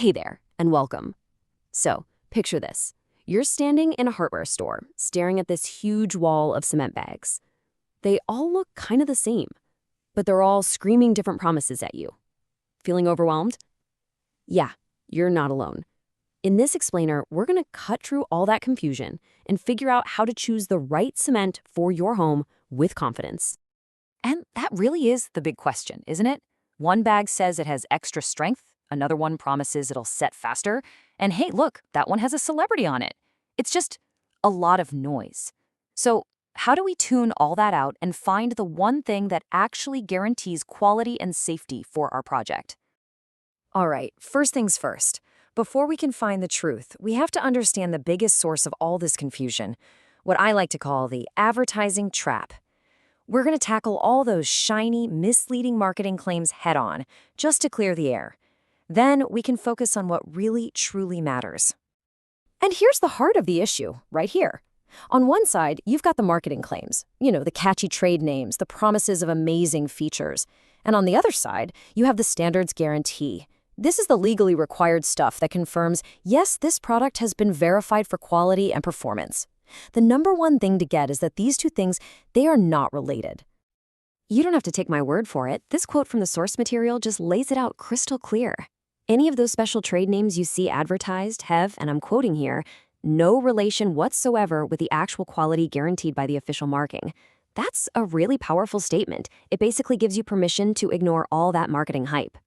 Hey there, and welcome. So, picture this. You're standing in a hardware store, staring at this huge wall of cement bags. They all look kind of the same, but they're all screaming different promises at you. Feeling overwhelmed? Yeah, you're not alone. In this explainer, we're going to cut through all that confusion and figure out how to choose the right cement for your home with confidence. And that really is the big question, isn't it? One bag says it has extra strength, another one promises it'll set faster, and hey, look, that one has a celebrity on it. It's just a lot of noise. So, how do we tune all that out and find the one thing that actually guarantees quality and safety for our project? All right, first things first. Before we can find the truth, we have to understand the biggest source of all this confusion, what I like to call the advertising trap. We're going to tackle all those shiny, misleading marketing claims head on, just to clear the air. Then we can focus on what really, truly matters. And here's the heart of the issue, right here. On one side, you've got the marketing claims, the catchy trade names, the promises of amazing features. And on the other side, you have the standards guarantee. This is the legally required stuff that confirms, yes, this product has been verified for quality and performance. The number one thing to get is that these two things, they are not related. You don't have to take my word for it. This quote from the source material just lays it out crystal clear. Any of those special trade names you see advertised have, and I'm quoting here, no relation whatsoever with the actual quality guaranteed by the official marking. That's a really powerful statement. It basically gives you permission to ignore all that marketing hype.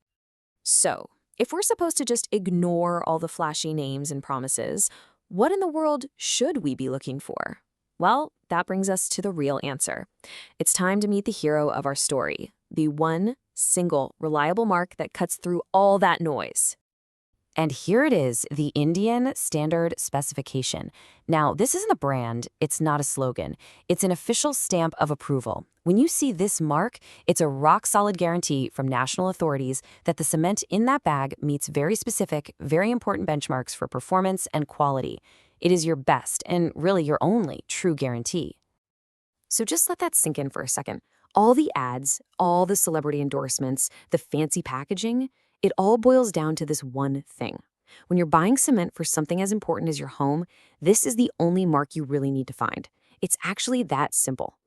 So, if we're supposed to just ignore all the flashy names and promises, what in the world should we be looking for? Well, that brings us to the real answer. It's time to meet the hero of our story, the one single reliable mark that cuts through all that noise. And here it is, the Indian Standard Specification. Now, this isn't a brand, it's not a slogan. It's an official stamp of approval. When you see this mark, it's a rock-solid guarantee from national authorities that the cement in that bag meets very specific, very important benchmarks for performance and quality. It is your best and really your only true guarantee. So just let that sink in for a second. All the ads, all the celebrity endorsements, the fancy packaging, it all boils down to this one thing. When you're buying cement for something as important as your home, this is the only mark you really need to find. It's actually that simple.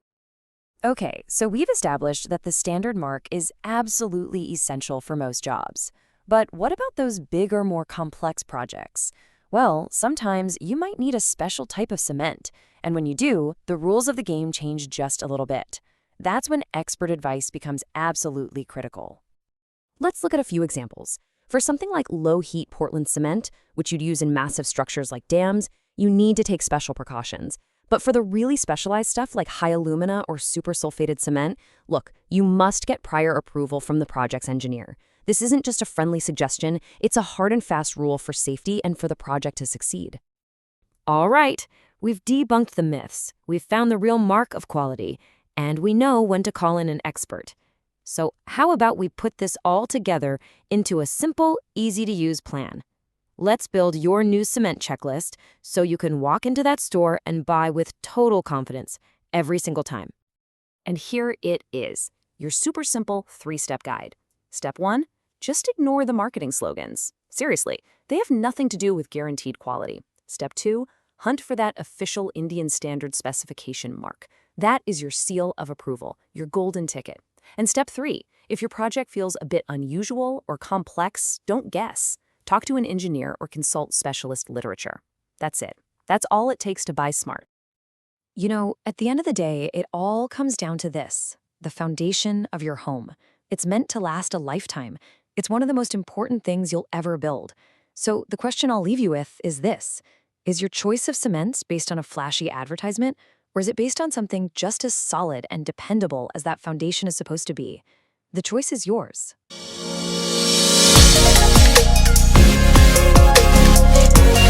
Okay, so we've established that the standard mark is absolutely essential for most jobs. But what about those bigger, more complex projects? Well, sometimes you might need a special type of cement, and when you do, the rules of the game change just a little bit. That's when expert advice becomes absolutely critical. Let's look at a few examples. For something like low-heat Portland cement, which you'd use in massive structures like dams, you need to take special precautions. But for the really specialized stuff like high alumina or supersulfated cement, look, you must get prior approval from the project's engineer. This isn't just a friendly suggestion, it's a hard and fast rule for safety and for the project to succeed. All right, we've debunked the myths, we've found the real mark of quality, and we know when to call in an expert. So how about we put this all together into a simple, easy-to-use plan? Let's build your new cement checklist so you can walk into that store and buy with total confidence every single time. And here it is, your super simple 3-step guide. Step 1, just ignore the marketing slogans. Seriously, they have nothing to do with guaranteed quality. Step 2, hunt for that official Indian Standard Specification mark. That is your seal of approval, your golden ticket. And step 3, if your project feels a bit unusual or complex, don't guess. Talk to an engineer or consult specialist literature. That's it. That's all it takes to buy smart. At the end of the day, it all comes down to this, the foundation of your home. It's meant to last a lifetime. It's one of the most important things you'll ever build. So the question I'll leave you with is this. Is your choice of cements based on a flashy advertisement, or is it based on something just as solid and dependable as that foundation is supposed to be? The choice is yours.